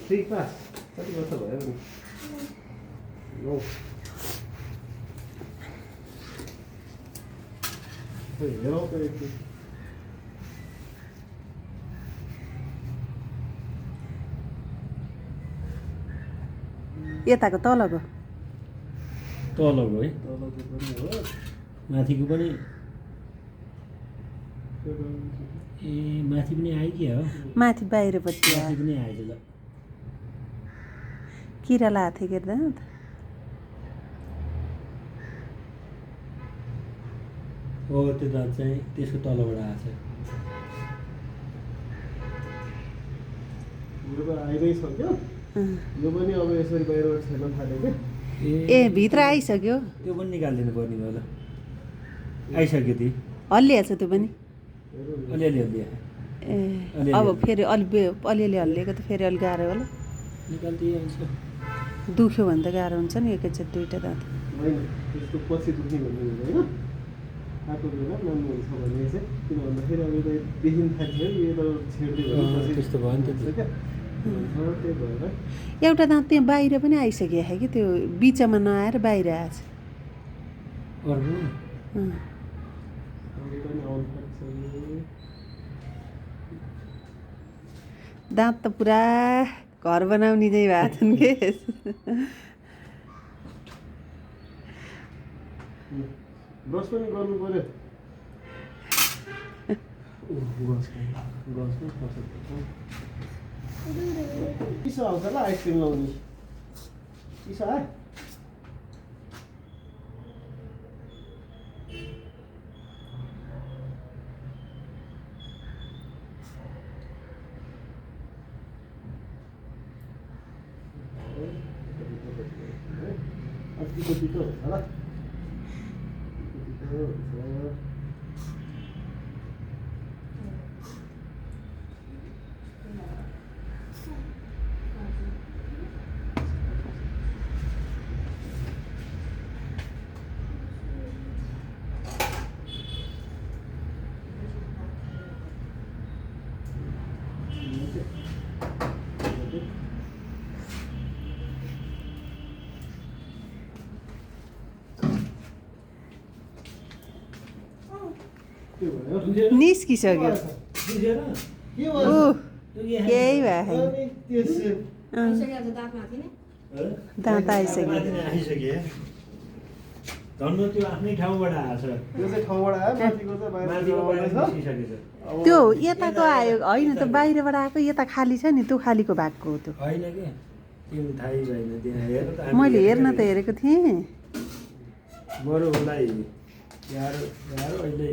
3 class कति वर्ष भयो नि 9 हेरौँ त एकछिन यताको तलको तलको है तलको पनि हो माथिको पनि ए माथि पनि आइदियो हो माथि बाहिरपट्टि माथि पनि आइदियो ल किरा लागेको थियो के दाँत हो त्यो दाँत चाहिँ त्यसको तलबाट आएको छ यो त आइ नै सक्यो यो पनि अब यसरी बाहिरबाट छेर्न थाल्यो कि ए भित्र आइसक्यो त्यो पनि निकालिदिनु पर्ने भयो ल आइसक्यो ती हल्लिहाल्छ त्यो पनि अलिअलि हल्लियो ए अब फेरि अलिअलि हल्लिएको त फेरि अलिक गाह्रो होला निकालिदिइहाल्छ दुख्यो भने त गाह्रो हुन्छ नि एकैचोटि दुईवटा दाँत होइन त्यस्तो पछि दुख्ने भन्ने हुँदैन आएको बेला राम्रो हुन्छ भने चाहिँ किन भन्दाखेरि अब यता देखिन थाल्छ यो त छेड्दै भने त्यस्तो भयो नि त क्या त्यही भएर एउटा दाँत त्यहाँ बाहिर पनि आइसक्यो कि त्यो बिचमा नआएर बाहिर आएछ अर्को अरू पनि आउनु पर्छ दाँत त पुरा घर बनाउने चाहिँ भएको छन् के ब्रस पनि गर्नु पर्यो चिसो आउँछ ल आइसक्रिम लाउने चिसो आयो तितो तितो हुन्छ ल तितो हुन्छ निस्किसक्यो केही भयो दाँत आइसक्यो धन्नु त्यो आफ्नै ठाउँबाट आएछ त्यो चाहिँ ठाउँबाट आयो माथिको चाहिँ बाहिर त्यो यताको आयो होइन त बाहिरबाट आएको यता खाली छ नि त्यो खालीको भागको हो त्यो होइन के त्यो थाहै छैन त्यहाँ हेर त मैले हेर्न त हेरेको थिएँ बरु उसलाई यार अहिले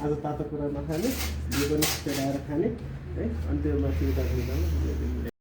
आज तातो कुरा नखाने यो पनि पेटाएर खाने है अनि त्यो माथि उता